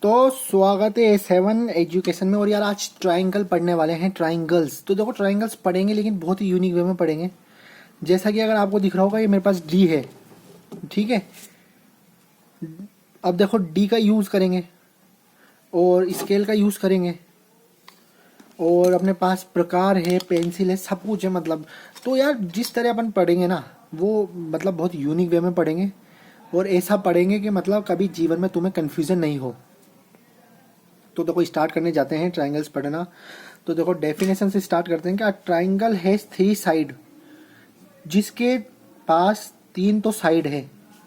तो स्वागत है A7 एजुकेशन में। और यार आज ट्राइंगल पढ़ने वाले हैं, ट्राइंगल्स। तो देखो ट्राइंगल्स पढ़ेंगे लेकिन बहुत ही यूनिक वे में पढ़ेंगे। जैसा कि अगर आपको दिख रहा होगा, ये मेरे पास डी है, ठीक है। अब देखो डी का यूज़ करेंगे और स्केल का यूज़ करेंगे और अपने पास प्रकार है, पेंसिल है, सब कुछ है मतलब। तो यार जिस तरह अपन पढ़ेंगे ना, वो मतलब बहुत यूनिक वे में पढ़ेंगे और ऐसा पढ़ेंगे कि मतलब कभी जीवन में तुम्हें कन्फ्यूज़न नहीं हो। तो देखो स्टार्ट करने जाते हैं ट्राइंगल्स पढ़ना। तो देखो डेफिनेशन से स्टार्ट करते हैं कि ट्राइंगल हैज थ्री साइड, जिसके पास तीन तो साइड है,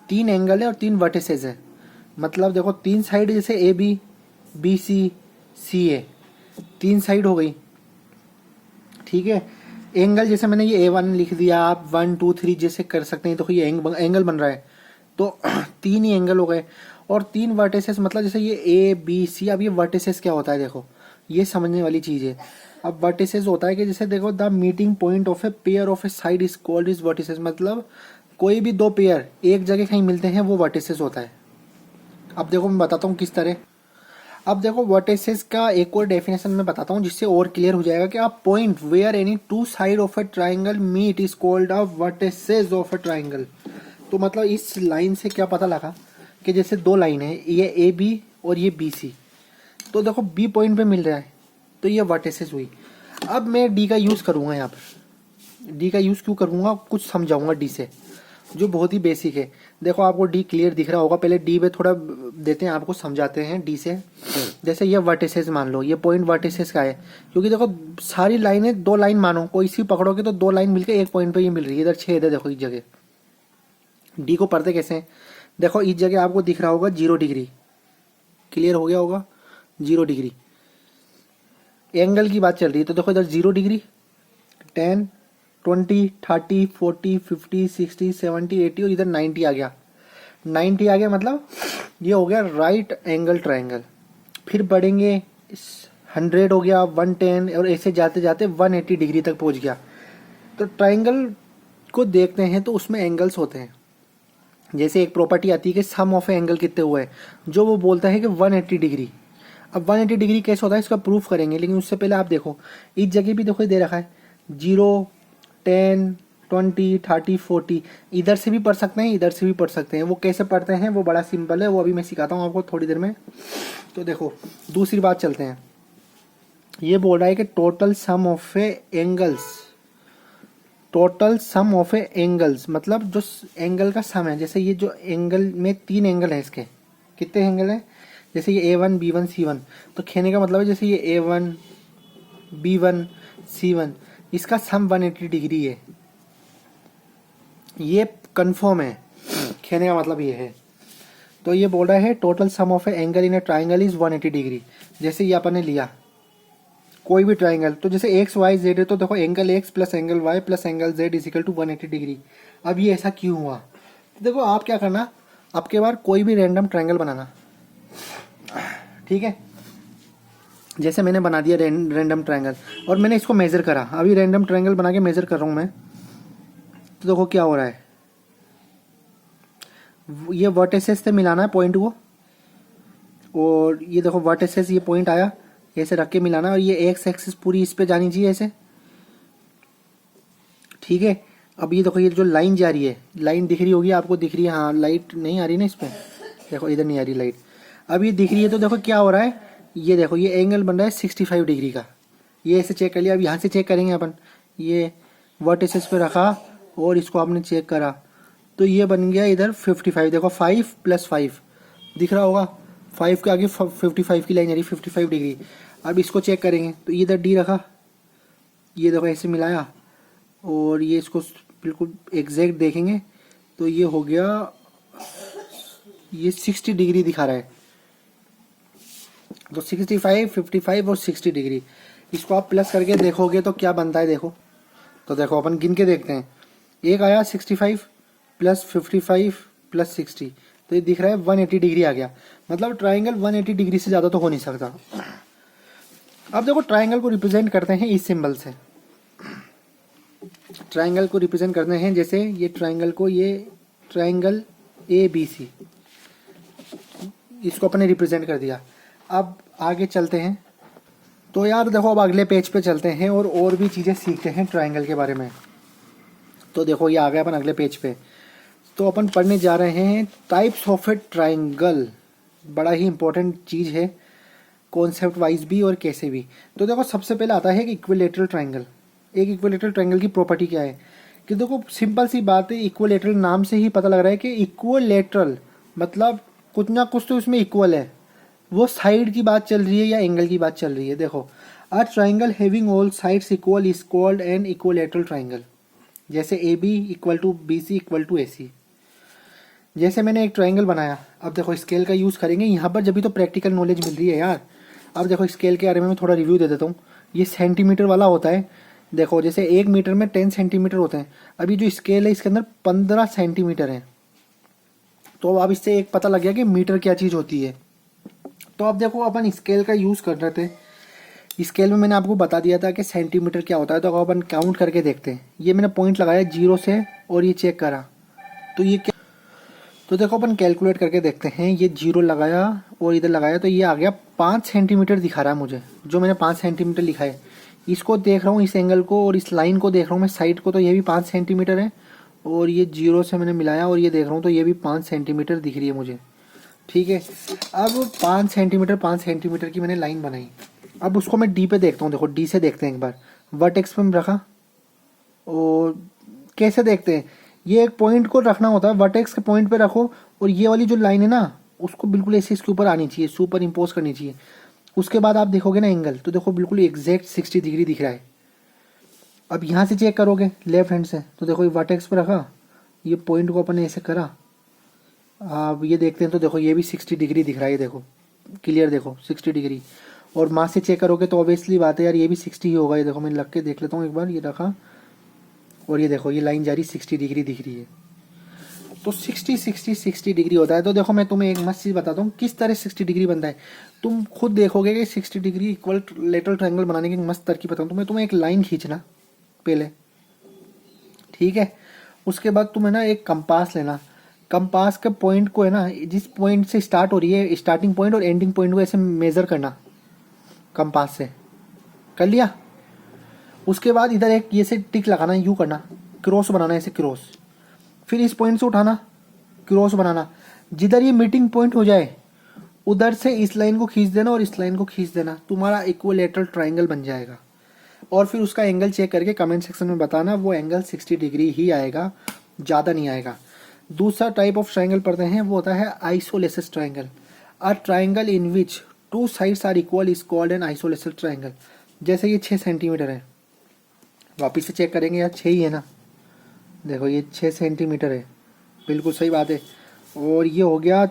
तीन एंगल है और तीन वर्टिसेस है। मतलब देखो तीन साइड जैसे ए बी, बी सी, सी ए, तीन साइड हो गई, ठीक है। एंगल जैसे मैंने ये A1 लिख दिया, आप 1 2 3 जैसे कर सकते हैं। तो ये एंगल बन रहा है, तो तीन ही एंगल हो गए। और तीन वर्टिसेस मतलब जैसे ये ए बी सी। अब ये वर्टिसेस क्या होता है, देखो ये समझने वाली चीज़ है। अब वर्टिसेस होता है कि जैसे देखो the meeting point of a pair of A side is called is vertices. मतलब कोई भी दो पेयर एक जगह कहीं मिलते हैं, वो वर्टिसेस होता है। अब देखो मैं बताता हूँ किस तरह। अब देखो वर्टिसेस का एक और डेफिनेशन मैं बताता हूँ जिससे और क्लियर हो जाएगा कि आप point where any two side of a triangle meet is called a vertices of a triangle. तो मतलब इस लाइन से क्या पता लगा कि जैसे दो लाइन है, ये ए बी और ये बी सी। तो देखो बी पॉइंट पे मिल रहा है, तो ये वर्टिसेस हुई। अब मैं डी का यूज़ करूँगा यहाँ पर। डी का यूज़ क्यों करूँगा, कुछ समझाऊंगा डी से, जो बहुत ही बेसिक है। देखो आपको डी क्लियर दिख रहा होगा, पहले डी पे थोड़ा देते हैं, आपको समझाते हैं डी से। जैसे ये वर्टिसेस मान लो, ये पॉइंट वर्टिसेस का है, क्योंकि देखो सारी लाइनें दो लाइन मानो, कोई सी पकड़ोगे तो दो लाइन मिलकर एक पॉइंट पे ये मिल रही है। इधर छेद है, देखो इस जगह। डी को पढ़ते कैसे हैं, देखो इस जगह आपको दिख रहा होगा 0 डिग्री, क्लियर हो गया होगा। 0 डिग्री एंगल की बात चल रही है, तो देखो इधर 0 डिग्री, 10 20 30 40 50 60 70 80 और इधर 90 आ गया। 90 आ गया मतलब ये हो गया राइट एंगल ट्राइंगल। फिर बढ़ेंगे, 100 हो गया, 110 और ऐसे जाते जाते 180 डिग्री तक पहुंच गया। तो ट्राइंगल को देखते हैं तो उसमें एंगल्स होते हैं। जैसे एक प्रॉपर्टी आती है कि सम ऑफ एंगल कितने हुए, जो वो बोलता है कि 180 डिग्री। अब 180 डिग्री कैसे होता है इसका प्रूफ करेंगे, लेकिन उससे पहले आप देखो इस जगह भी देखो दे रखा है 0 10 20 30 40। इधर से भी पढ़ सकते हैं, इधर से भी पढ़ सकते हैं। वो कैसे पढ़ते हैं वो बड़ा सिंपल है, वो अभी मैं सिखाता हूँ आपको थोड़ी देर में। तो देखो दूसरी बात चलते हैं। ये बोल रहा है कि total sum of A angles, total sum of A angles मतलब जो एंगल का सम है। जैसे ये जो एंगल में तीन एंगल है, इसके कितने एंगल हैं, जैसे ये A1 B1 C1। तो कहने का मतलब है जैसे ये A1 B1 C1, इसका सम 180 डिग्री है, ये कंफर्म है। कहने का मतलब ये है। तो ये बोल रहा है total sum of A angle in A triangle is 180 degree. जैसे ये अपन ने लिया कोई भी ट्राइंगल, तो जैसे एक्स वाई जेड है, तो देखो angle X plus angle Y plus angle Z is equal to 180 degree. अब ये ऐसा क्यों हुआ, तो देखो आप क्या करना, अब के बार कोई भी रैंडम ट्राइंगल बनाना, ठीक है। जैसे मैंने बना दिया रैंडम ट्राइंगल और मैंने इसको मेजर करा। अभी रैंडम ट्राइंगल बना के मेजर कर रहा हूँ मैं, तो देखो क्या हो रहा है। ये वर्टिसेस से मिलाना है पॉइंट को, और ये देखो वर्टिसेस, ये पॉइंट आया, ऐसे रख के मिलाना। और ये एक्स एक्सिस पूरी इस पे जानी चाहिए ऐसे, ठीक है। अब ये देखो ये जो लाइन जा रही है, लाइन दिख रही होगी आपको, दिख रही है, हाँ लाइट नहीं आ रही ना इस पे, देखो इधर नहीं आ रही लाइट, अब ये दिख रही है। तो देखो क्या हो रहा है, ये देखो ये एंगल बन रहा है 65 डिग्री का। ये ऐसे चेक कर लिया। अब यहाँ से चेक करेंगे अपन, ये वर्टिसेस पे रखा और इसको आपने चेक करा, तो ये बन गया इधर 55। देखो 5 + 5 दिख रहा होगा, 5 के आगे 55 की लाइन आ रही, 55 डिग्री। अब इसको चेक करेंगे, तो इधर डी रखा, ये देखो ऐसे मिलाया और ये इसको बिल्कुल एग्जैक्ट देखेंगे तो ये हो गया, ये 60 डिग्री दिखा रहा है। तो 65 55 और 60 डिग्री, इसको आप प्लस करके देखोगे तो क्या बनता है देखो। तो देखो अपन गिन के देखते हैं, एक आया 65 + 55 + 60, तो ये दिख रहा है 180 डिग्री आ गया। मतलब ट्राइंगल 180 डिग्री से ज़्यादा तो हो नहीं सकता। अब देखो ट्राइंगल को रिप्रेजेंट करते हैं इस सिंबल से। ट्राइंगल को रिप्रेजेंट करते हैं जैसे ये ट्राइंगल को, ये ट्राइंगल ABC, इसको अपने रिप्रेजेंट कर दिया। अब आगे चलते हैं। तो यार देखो अब अगले पेज पे चलते हैं और भी चीज़ें सीखते हैं ट्रायंगल के बारे में। तो देखो ये आ गया अपन अगले पेज पे। तो अपन पढ़ने जा रहे हैं टाइप्स ऑफ ए ट्रायंगल। बड़ा ही इंपॉर्टेंट चीज़ है, कॉन्सेप्ट वाइज भी और कैसे भी। तो देखो सबसे पहले आता है कि इक्विलेटरल ट्रायंगल। एक इक्विलेटरल ट्रायंगल की प्रॉपर्टी क्या है कि देखो सिंपल सी बात है, इक्विलेटरल नाम से ही पता लग रहा है कि इक्विलेटरल मतलब कुछ ना कुछ तो इसमें इक्वल है। वो साइड की बात चल रही है या एंगल की बात चल रही है। देखो a triangle having all sides equal is called an equilateral triangle. जैसे A B equal to B C equal to A C. जैसे मैंने एक ट्रायंगल बनाया, अब देखो स्केल का यूज़ करेंगे यहाँ पर, जब भी तो प्रैक्टिकल नॉलेज मिल रही है यार। अब देखो स्केल के बारे में मैं थोड़ा रिव्यू दे देता हूँ। ये सेंटीमीटर वाला होता है। देखो जैसे 1 मीटर में 10 सेंटीमीटर होते हैं। अभी जो स्केल है इसके अंदर 15 सेंटीमीटर है। तो अब इससे एक पता लग गया कि मीटर क्या चीज़ होती है। तो अब देखो अपन स्केल का यूज़ कर रहे थे। स्केल में मैंने आपको बता दिया था कि सेंटीमीटर क्या होता है। तो अब अपन काउंट करके देखते हैं। ये मैंने पॉइंट लगाया 0 से और ये चेक करा तो ये क्या। तो देखो अपन कैलकुलेट करके देखते हैं। ये 0 लगाया और इधर लगाया तो ये आ गया 5 सेंटीमीटर दिखा रहा है मुझे। जो मैंने 5 सेंटीमीटर लिखा है इसको देख रहा हूँ, इस एंगल को और इस लाइन को देख रहा हूँ मैं साइड को, तो ये भी 5 सेंटीमीटर है। और ये 0 से मैंने मिलाया और ये देख रहा हूँ तो ये भी 5 सेंटीमीटर दिख रही है मुझे। ठीक है, अब 5 सेंटीमीटर की मैंने लाइन बनाई। अब उसको मैं डी पे देखता हूँ। देखो डी से देखते हैं एक बार। वर्टेक्स पे रखा और कैसे देखते हैं, ये एक पॉइंट को रखना होता है, वर्टेक्स के पॉइंट पे रखो और ये वाली जो लाइन है ना उसको बिल्कुल ऐसे इसके ऊपर आनी चाहिए, सुपर इम्पोज करनी चाहिए। उसके बाद आप देखोगे ना एंगल, तो देखो बिल्कुल एग्जैक्ट 60 डिग्री दिख रहा है। अब यहाँ से चेक करोगे लेफ्ट हैंड से, तो देखो ये वर्टेक्स पे रखा, ये पॉइंट को अपन ऐसे करा, अब ये देखते हैं तो देखो ये भी 60 डिग्री दिख रहा है। ये देखो क्लियर, देखो 60 डिग्री। और माँ से चेक करोगे तो ऑब्वियसली बात है यार ये भी 60 ही होगा। ये देखो मैं लग के देख लेता हूँ एक बार। ये रखा और ये देखो ये लाइन जा रही 60 डिग्री दिख रही है। तो 60 डिग्री होता है। तो देखो मैं तुम्हें एक मस्त चीज़ बताता हूँ किस तरह 60 डिग्री बनता है। तुम खुद देखोगे कि 60 डिग्री इक्वल लेटरल ट्रायंगल बनाने की मस्त तरकीब बताऊँ। तो मैं तुम्हें एक लाइन खींचना पहले, ठीक है। उसके बाद तुम्हें ना एक कंपास लेना। कंपास के पॉइंट को है ना, जिस पॉइंट से स्टार्ट हो रही है स्टार्टिंग पॉइंट और एंडिंग पॉइंट को ऐसे मेज़र करना कंपास से। कर लिया। उसके बाद इधर एक ये से टिक लगाना, यू करना, क्रॉस बनाना ऐसे क्रॉस। फिर इस पॉइंट से उठाना, क्रॉस बनाना। जिधर ये मीटिंग पॉइंट हो जाए उधर से इस लाइन को खींच देना और इस लाइन को खींच देना, तुम्हारा इक्विलेटरल ट्रायंगल बन जाएगा। और फिर उसका एंगल चेक करके कमेंट सेक्शन में बताना, वो एंगल 60 डिग्री ही आएगा, ज़्यादा नहीं आएगा। दूसरा टाइप ऑफ ट्रायंगल पढ़ते हैं, वो होता है isosceles triangle. A triangle in which 2 sides are equal is called an isosceles triangle. जैसे ये 6 सेंटीमीटर है, वापिस से चेक करेंगे यार 6 ही है ना। देखो ये 6 सेंटीमीटर है, बिल्कुल सही बात है। और ये हो गया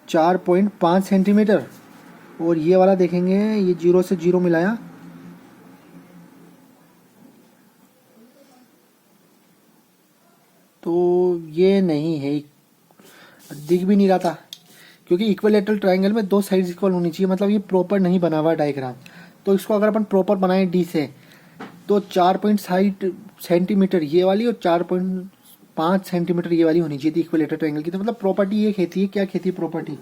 4.5 सेंटीमीटर। और ये वाला देखेंगे, ये 0 से 0 मिलाया, तो ये नहीं है, दिख भी नहीं रहा था। क्योंकि इक्विलेटरल ट्रायंगल में 2 साइड्स इक्वल होनी चाहिए, मतलब ये प्रॉपर नहीं बना हुआ डायग्राम। तो इसको अगर अपन प्रॉपर बनाए डी से, तो 4.60 सेंटीमीटर ये वाली और 4.5 सेंटीमीटर ये वाली होनी चाहिए थी इक्विलेटरल ट्रायंगल की। तो मतलब प्रॉपर्टी ये कहती है, क्या कहती है प्रॉपर्टी,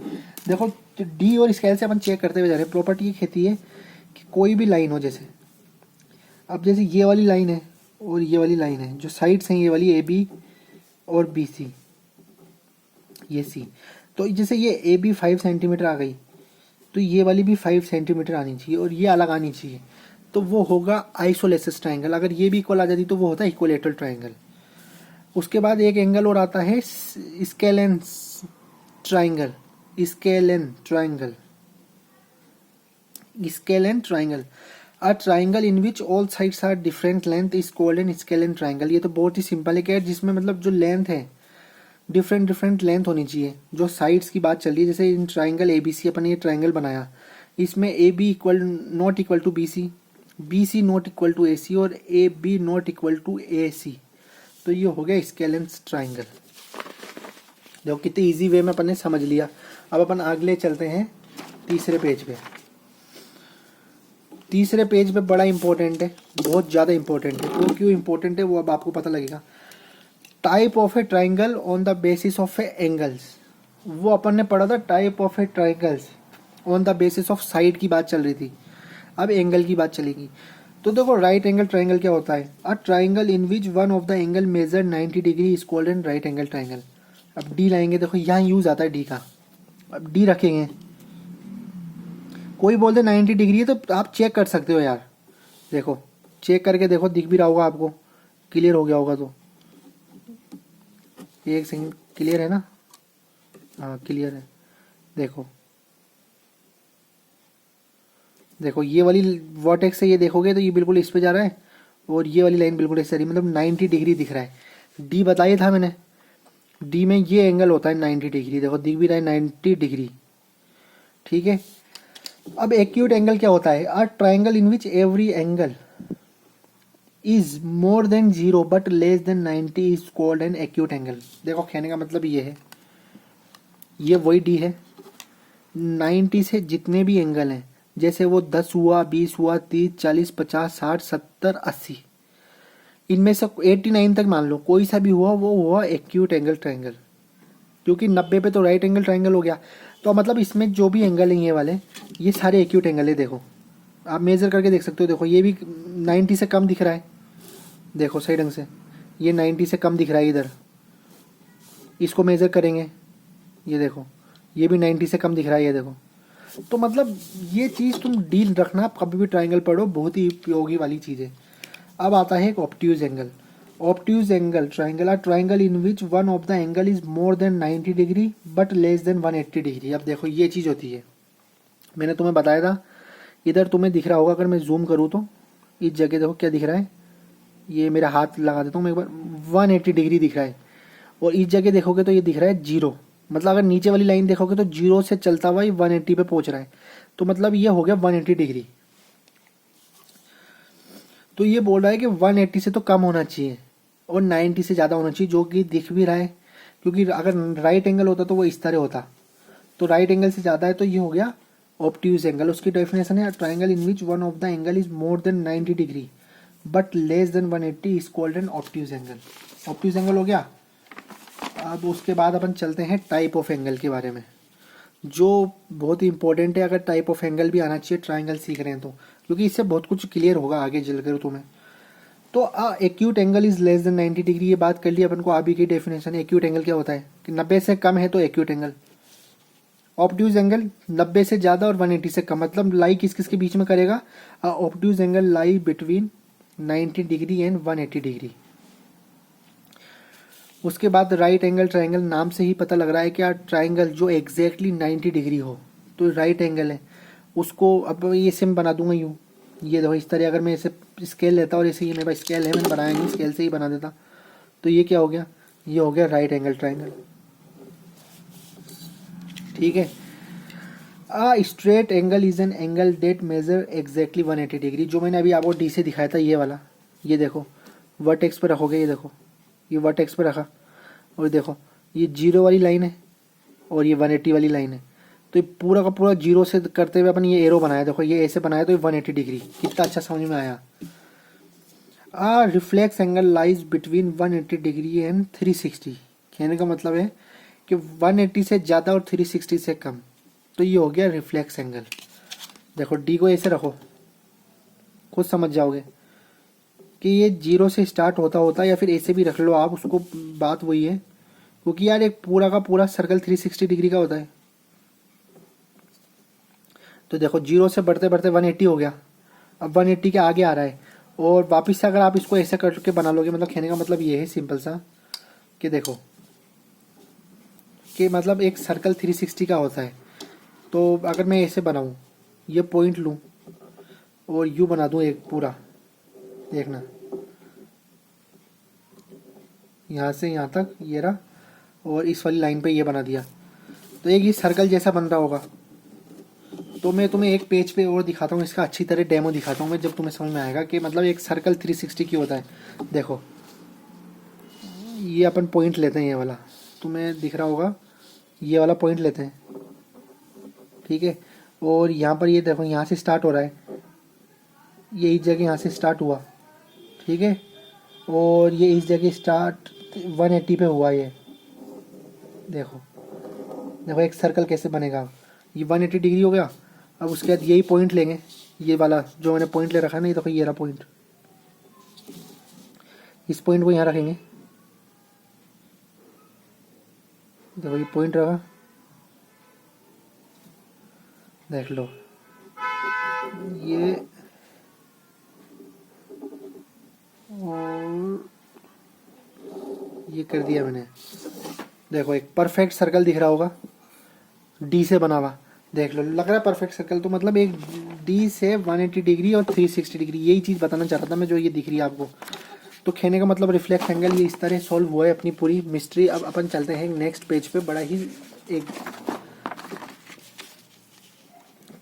देखो डी और स्केल से अपन चेक करते हुए जा रहे हैं। प्रॉपर्टी ये कहती है कि कोई भी लाइन हो, जैसे अब जैसे ये वाली लाइन है और ये वाली लाइन है, जो साइड्स हैं ये वाली ए बी और बी सी, ये सी। तो जैसे ये ए बी 5 सेंटीमीटर आ गई, तो ये वाली भी 5 सेंटीमीटर आनी चाहिए और ये अलग आनी चाहिए, तो वो होगा आइसोलेसिस ट्रायंगल। अगर ये भी इक्वल आ जाती तो वो होता है इक्विलेटरल ट्रायंगल। उसके बाद एक एंगल और आता है scalene triangle. Scalene triangle, scalene triangle. A triangle in which all sides are different length is called an scalene triangle. ये तो बहुत ही सिंपल है कि जिसमें मतलब जो लेंथ है डिफरेंट लेंथ होनी चाहिए। जो साइड्स की बात चल रही है, जैसे in triangle A B C अपन ये ट्रायंगल बनाया, इसमें A B equal not equal to B C not equal to A C और A B not equal to A C. तो ये हो गया स्केलेन ट्रायंगल। देखो कितने इजी वे में अपन ने समझ लिया। अब अपन अगले चलते हैं तीसरे पेज पे। तीसरे पेज पे बड़ा इंपॉर्टेंट है, बहुत ज़्यादा इंपॉर्टेंट है। वो क्यों इंपॉर्टेंट है वो अब आपको पता लगेगा। Type of a triangle on the basis of A angles. वो अपन ने पढ़ा था type of A triangles, on the basis of side की बात चल रही थी, अब एंगल की बात चलेगी। तो देखो राइट एंगल ट्राइंगल क्या होता है, a triangle in which one of the angle measure 90 degree is called N right angle triangle. अब डी लाएंगे, देखो यहाँ यूज आता है डी का, अब डी रखेंगे, कोई बोल दे 90 डिग्री है तो आप चेक कर सकते हो यार, देखो चेक करके देखो, दिख भी रहा होगा आपको, क्लियर हो गया होगा तो, एक सेकंड, क्लियर है ना, हाँ क्लियर है। देखो देखो ये वाली वर्टेक्स से ये देखोगे तो ये बिल्कुल इस पे जा रहा है, और ये वाली लाइन बिल्कुल इस रही, मतलब 90 डिग्री दिख रहा है। डी बताया था मैंने, डी में ये एंगल होता है 90 डिग्री, देखो दिख भी रहा है 90 डिग्री, ठीक है। अब एक्यूट एंगल क्या होता है, a triangle in which every angle is more then 0 but less then 90 is called an acute angle. देखो कहने का मतलब ये है, ये वही डी है, 90 से जितने भी एंगल हैं, जैसे वो 10 हुआ, 20 हुआ, 30, 40, 50, 60, 70, 80, इनमें से 89 तक मान लो, कोई सा भी हुआ वो हुआ एक्यूट एंगल ट्राइंगल, क्योंकि 90 पे तो राइट एंगल ट्राइंगल हो गया। तो मतलब इसमें जो भी एंगल है ये वाले, ये सारे एक्यूट एंगल है। देखो आप मेजर करके देख सकते हो, देखो ये भी 90 से कम दिख रहा है, देखो सही ढंग से, ये 90 से कम दिख रहा है इधर, इसको मेजर करेंगे, ये देखो ये भी 90 से कम दिख रहा है, ये देखो। तो मतलब ये चीज़ तुम डील रखना, आप कभी भी ट्राइंगल पढ़ो, बहुत ही उपयोगी वाली चीज़ है। अब आता है एक obtuse angle. Obtuse angle triangle are triangle in which one of the angle is more than 90 degree but less than 180 degree. अब देखो ये चीज़ होती है, मैंने तुम्हें बताया था, इधर तुम्हें दिख रहा होगा, अगर मैं जूम करूँ तो इस जगह देखो क्या दिख रहा है, ये मेरा हाथ लगा देता हूँ मैं एक बार, 180 डिग्री दिख रहा है। और इस जगह देखोगे तो ये दिख रहा है 0, मतलब अगर नीचे वाली लाइन देखोगे तो 0 से चलता हुआ ही 180 पे पहुंच रहा है, तो मतलब ये हो गया 180 डिग्री। तो ये बोल रहा है कि 180 से तो कम होना चाहिए और 90 से ज़्यादा होना चाहिए, जो कि दिख भी रहा है, क्योंकि अगर राइट एंगल होता तो वो इस तरह होता, तो राइट एंगल से ज़्यादा है, तो ये हो गया ऑब्ट्यूज एंगल। उसकी डेफिनेशन है triangle in which one of the angle is more than 90 degree but less than 180 is called N obtuse angle. Obtuse angle हो गया। अब उसके बाद अपन चलते हैं टाइप ऑफ एंगल के बारे में, जो बहुत ही इंपॉर्टेंट है, अगर टाइप ऑफ एंगल भी आना चाहिए ट्राइंगल सीख रहे हैं तो, क्योंकि इससे बहुत कुछ क्लियर होगा आगे चलकर तुम्हें। तो acute angle is less than 90 degree, ये बात कर ली अपन को, अभी की डेफिनेशन है। एक्यूट एंगल क्या होता है कि 90 से कम है तो एक्यूट एंगल। ऑब्ट्यूज एंगल 90 से ज़्यादा और 180 से कम, मतलब लाई किस किस के बीच में करेगा, obtuse angle lie between 90 degree and 180 degree. उसके बाद राइट एंगल ट्राइंगल, नाम से ही पता लग रहा है कि ट्राइंगल जो एग्जैक्टली 90 डिग्री हो तो राइट एंगल है। उसको अब ये सिम बना दूंगा यूँ, ये देखो इस तरह, अगर मैं इसे स्केल लेता और इसे, ये मेरे पास स्केल है, मैंने बनाया नहीं, स्केल से ही बना देता, तो ये क्या हो गया, ये हो गया राइट एंगल ट्राइंगल, ठीक है। A straight angle is an angle that measure exactly 180 degree, जो मैंने अभी आपको डी से दिखाया था, ये वाला, ये देखो वर्टेक्स पे रखोगे, ये देखो ये वर्टेक्स पे रखा, और देखो ये 0 वाली लाइन है और ये 180 वाली लाइन है, तो ये पूरा का पूरा 0 से करते हुए अपन ये एरो बनाया, देखो ये ऐसे बनाया तो ये 180 डिग्री, कितना अच्छा समझ में आया। A reflex angle lies between 180 degree and 360, कहने का मतलब है कि 180 से ज़्यादा और 360 से कम, तो ये हो गया रिफ्लेक्स एंगल। देखो डी को ऐसे रखो, खुद समझ जाओगे कि ये 0 से स्टार्ट होता होता, या फिर ऐसे भी रख लो आप उसको, बात वही है, क्योंकि यार एक पूरा का पूरा सर्कल 360 डिग्री का होता है। तो देखो 0 से बढ़ते बढ़ते 180 हो गया, अब 180 के आगे आ रहा है, और वापस से अगर आप इसको ऐसे करके बना लोगे, मतलब कहने का मतलब ये है सिंपल सा, कि देखो कि मतलब एक सर्कल 360 का होता है, तो अगर मैं ऐसे बनाऊँ, ये पॉइंट लूँ और यू बना दूँ एक पूरा, देखना यहाँ से यहाँ तक ये रहा, और इस वाली लाइन पे ये बना दिया, तो एक ये सर्कल जैसा बन रहा होगा। तो मैं तुम्हें एक पेज पे और दिखाता हूँ, इसका अच्छी तरह डेमो दिखाता हूँ मैं, जब तुम्हें समझ में आएगा कि मतलब एक सर्कल 360 की होता है। देखो ये अपन पॉइंट लेते हैं, ये वाला तुम्हें दिख रहा होगा, ये वाला पॉइंट लेते हैं, ठीक है। और यहाँ पर ये देखो यहाँ से स्टार्ट हो रहा है, ये इस जगह यहाँ से स्टार्ट हुआ, ठीक है, और ये इस जगह स्टार्ट 180 पे हुआ, ये देखो देखो एक सर्कल कैसे बनेगा, ये 180 डिग्री हो गया। अब उसके बाद यही पॉइंट लेंगे, ये वाला जो मैंने पॉइंट ले रखा है ना, ये देखो ये रहा पॉइंट, इस पॉइंट को यहाँ रखेंगे। देखो ये पॉइंट रखा, देख लो ये, और ये कर दिया मैंने। देखो एक परफेक्ट सर्कल दिख रहा होगा, डी से बना हुआ, देख लो लग रहा है परफेक्ट सर्कल। तो मतलब एक डी से 180 डिग्री और 360 डिग्री, यही चीज़ बताना चाह रहा था मैं, जो ये दिख रही है आपको। तो कहने का मतलब रिफ्लेक्स एंगल ये इस तरह सॉल्व हुआ है अपनी पूरी मिस्ट्री। अब अपन चलते हैं नेक्स्ट पेज पे, बड़ा ही एक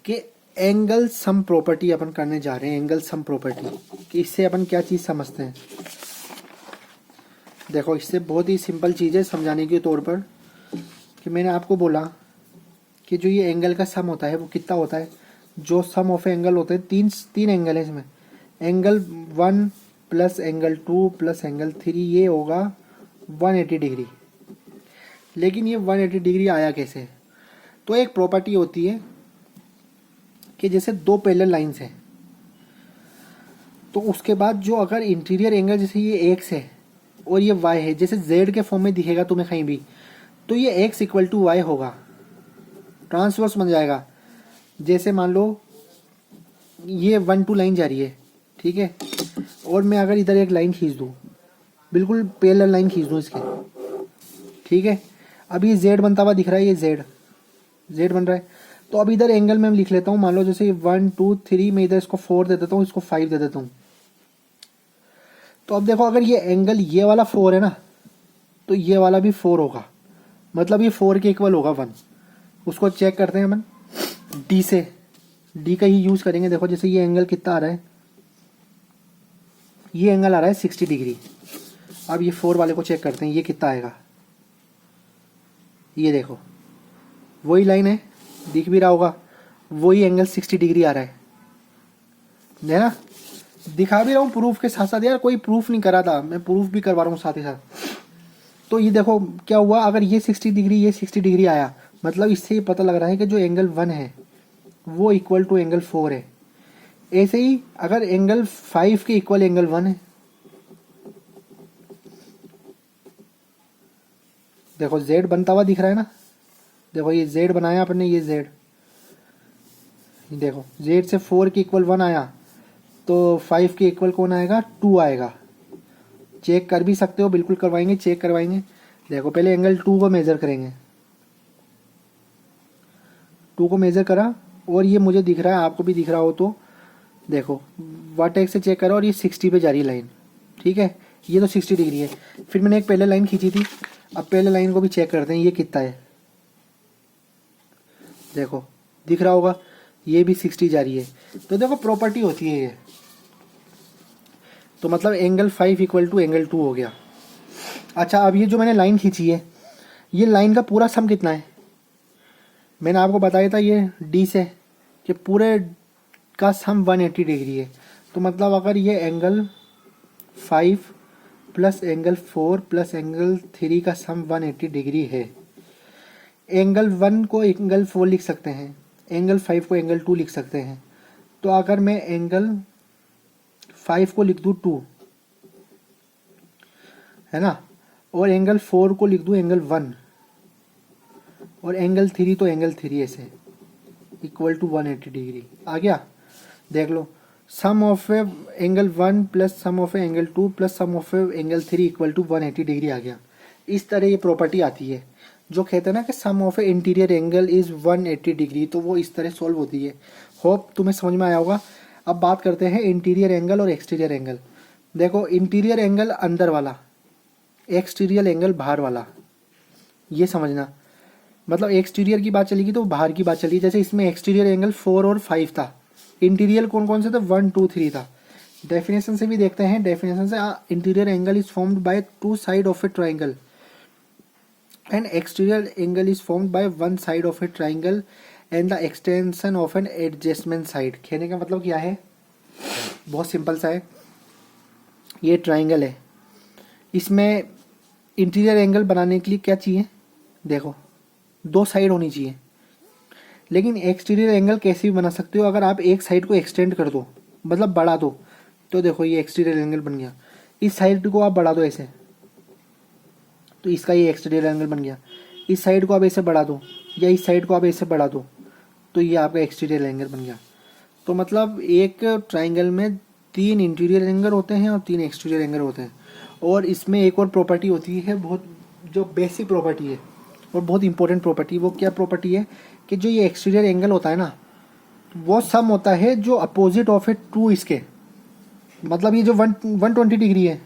कि एंगल सम प्रॉपर्टी अपन करने जा रहे हैं। एंगल सम प्रॉपर्टी कि इससे अपन क्या चीज़ समझते हैं। देखो इससे बहुत ही सिंपल चीज़ है समझाने के तौर पर, कि मैंने आपको बोला कि जो ये एंगल का सम होता है वो कितना होता है। जो सम ऑफ एंगल होते हैं, तीन एंगल है इसमें, angle 1 plus angle 2 plus angle 3, ये होगा 180 डिग्री। लेकिन ये 180 डिग्री आया कैसे? तो एक प्रॉपर्टी होती है कि जैसे दो पैरेलल लाइंस हैं, तो उसके बाद जो अगर इंटीरियर एंगल जैसे ये एक्स है और ये वाई है, जैसे जेड के फॉर्म में दिखेगा तुम्हें कहीं भी, तो ये एक्स इक्वल टू वाई होगा, ट्रांसवर्स बन जाएगा। जैसे मान लो ये 1-2 लाइन जा रही है, ठीक है, और मैं अगर इधर एक लाइन खींच दूँ, बिल्कुल पैरेलल लाइन खींच दूँ इसके, ठीक है, अब ये जेड बनता हुआ दिख रहा है, ये जेड बन रहा है। तो अब इधर एंगल मैं लिख लेता हूँ, मान लो जैसे 1 2 3, मैं इधर इसको 4 दे देता हूँ, इसको 5 दे देता हूँ। तो अब देखो अगर ये एंगल ये वाला 4 है ना, तो ये वाला भी 4 होगा, मतलब ये 4 के इक्वल होगा 1। उसको चेक करते हैं अपन डी से, डी का ही यूज़ करेंगे। देखो जैसे ये एंगल कितना आ रहा है, ये एंगल आ रहा है 60 डिग्री। अब ये 4 वाले को चेक करते हैं, ये कितना आएगा। ये देखो वही लाइन है, दिख भी रहा होगा, वही एंगल 60 डिग्री आ रहा है ना। दिखा भी रहा हूँ प्रूफ के साथ साथ, यार कोई प्रूफ नहीं करा था, मैं प्रूफ भी करवा रहा हूँ साथ ही साथ। तो ये देखो क्या हुआ, अगर ये 60 डिग्री ये 60 डिग्री आया, मतलब इससे ये पता लग रहा है कि जो एंगल 1 है वो इक्वल टू एंगल 4 है। ऐसे ही अगर एंगल 5 के इक्वल एंगल 1 है, देखो जेड बनता हुआ दिख रहा है ना, देखो ये जेड बनाया आपने, ये जेड, देखो जेड से 4 के इक्वल 1 आया, तो 5 के इक्वल कौन आएगा, 2 आएगा। चेक कर भी सकते हो, बिल्कुल करवाएंगे, चेक करवाएंगे। देखो पहले एंगल 2 को मेजर करेंगे, 2 को मेजर करा और ये मुझे दिख रहा है, आपको भी दिख रहा हो तो देखो वर्टेक्स से चेक करो, और ये 60 पे जा रही है लाइन, ठीक है, ये तो 60 डिग्री है। फिर मैंने एक पहले लाइन खींची थी, अब पहले लाइन को भी चेक करते हैं, ये कितना है, देखो दिख रहा होगा, ये भी 60 जा रही है। तो देखो प्रॉपर्टी होती है ये, तो मतलब एंगल 5 इक्वल टू एंगल 2 हो गया। अच्छा अब ये जो मैंने लाइन खींची है, ये लाइन का पूरा सम कितना है, मैंने आपको बताया था ये डी से कि पूरे का सम 180 डिग्री है। तो मतलब अगर ये angle 5 plus angle 4 plus angle 3 का सम 180 डिग्री है, एंगल 1 को एंगल 4 लिख सकते हैं, एंगल 5 को एंगल 2 लिख सकते हैं। तो अगर मैं एंगल 5 को लिख दूँ 2, है ना, और एंगल 4 को लिख दूँ एंगल 1, और एंगल 3 तो एंगल 3 ऐसे इक्वल टू 180 डिग्री आ गया। देख लो sum of angle 1 plus sum of angle 2 plus sum of angle 3 equal to 180 degree आ गया। इस तरह ये प्रॉपर्टी आती है, जो कहते हैं ना कि sum of interior angle is 180 degree, तो वो इस तरह सॉल्व होती है। होप तुम्हें समझ में आया होगा। अब बात करते हैं इंटीरियर एंगल और एक्सटीरियर एंगल। देखो इंटीरियर एंगल अंदर वाला, एक्सटीरियर एंगल बाहर वाला, ये समझना। मतलब एक्सटीरियर की बात चलेगी तो बाहर की बात चलेगी। जैसे इसमें एक्सटीरियर एंगल 4 और 5 था, इंटीरियर कौन कौन से थे, 1 2 3 था। डेफिनेशन से भी देखते हैं, डेफिनेशन से interior angle is formed by 2 side of a triangle and exterior angle is formed by 1 side of a triangle and the extension of an adjustment side. कहने का मतलब क्या है, बहुत सिंपल सा है। ये ट्राइंगल है, इसमें इंटीरियर एंगल बनाने के लिए क्या चाहिए, देखो 2 साइड होनी चाहिए, लेकिन एक्सटीरियर एंगल कैसे भी बना सकते हो अगर आप एक साइड को एक्सटेंड कर दो, मतलब बढ़ा दो। तो देखो ये एक्सटीरियर एंगल बन गया। इस साइड को आप बढ़ा दो ऐसे, तो इसका ये एक्सटीरियर एंगल बन गया। इस साइड को आप ऐसे बढ़ा दो या इस साइड को आप ऐसे बढ़ा दो, तो ये आपका एक्सटीरियर एंगल बन गया। तो मतलब एक ट्राइंगल में 3 इंटीरियर एंगल होते हैं और 3 एक्सटीरियर एंगल होते हैं। और इसमें एक और प्रॉपर्टी होती है बहुत, जो बेसिक प्रॉपर्टी है और बहुत इंपॉर्टेंट प्रॉपर्टी। वो क्या प्रॉपर्टी है कि जो ये एक्सटीरियर एंगल होता है ना, वो सम होता है जो अपोजिट ऑफ ए टू इसके, मतलब ये जो 120 डिग्री है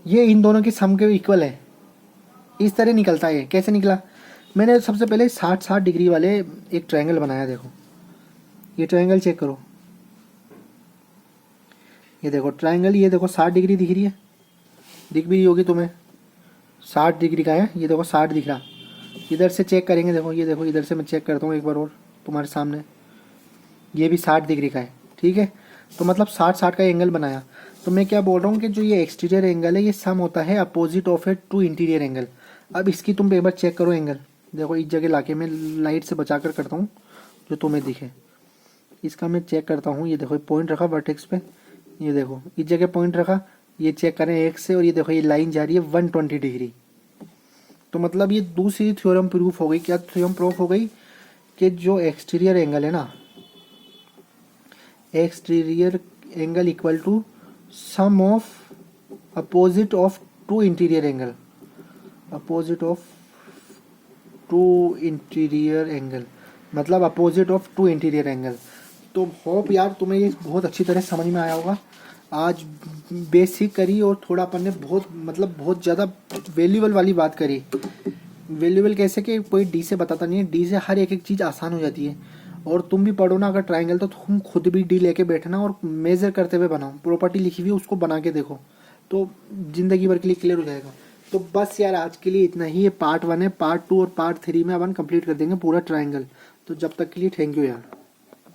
ये इन दोनों की सम के इक्वल है। इस तरह निकलता है। कैसे निकला? मैंने सबसे पहले 60-60 डिग्री वाले एक ट्रायंगल बनाया। देखो ये ट्रायंगल चेक करो, ये देखो ट्रायंगल, ये देखो 60 डिग्री दिख रही है, दिख भी रही होगी तुम्हें, 60 डिग्री का है। ये देखो 60 दिख रहा। इधर से चेक करेंगे, देखो ये देखो, इधर से मैं चेक करता हूँ एक बार और तुम्हारे सामने, ये भी 60 डिग्री का है। ठीक है, तो मतलब 60-60 का एंगल बनाया। तो मैं क्या बोल रहा हूँ कि जो ये एक्सटीरियर एंगल है ये सम होता है opposite of A to interior angle. अब इसकी तुम एक बार चेक करो एंगल। देखो इस जगह लाके मैं लाइट से बचा कर करता हूँ जो तुम्हें दिखे। इसका मैं चेक करता हूँ। ये देखो पॉइंट रखा वर्टेक्स पे, ये देखो इस जगह पॉइंट रखा, ये चेक करें एक से, और ये देखो ये लाइन जा रही है 120 डिग्री। तो मतलब ये दूसरी थ्योरम प्रूफ हो गई। क्या थ्योरम प्रूफ हो गई? कि जो एक्सटीरियर एंगल है ना, exterior angle equal to sum of opposite of two interior angle, opposite of two interior angle, मतलब opposite of two interior angle. तो होप यार तुम्हें ये बहुत अच्छी तरह समझ में आया होगा। आज बेसिक करी और थोड़ा अपन ने बहुत मतलब बहुत ज़्यादा वैल्यूबल वाली बात करी। वैल्यूबल कैसे कि कोई डी से बताता नहीं है, डी से हर एक एक चीज़ आसान हो जाती है। और तुम भी पढ़ो ना अगर ट्रायंगल, तो तुम खुद भी डी लेके बैठना और मेजर करते हुए बनाओ। प्रॉपर्टी लिखी हुई है उसको बना के देखो, तो ज़िंदगी भर के लिए क्लियर हो जाएगा। तो बस यार आज के लिए इतना ही। ये पार्ट 1 है, पार्ट 2 और पार्ट 3 में अपन कंप्लीट कर देंगे पूरा ट्रायंगल। तो जब तक के लिए थैंक यू यार।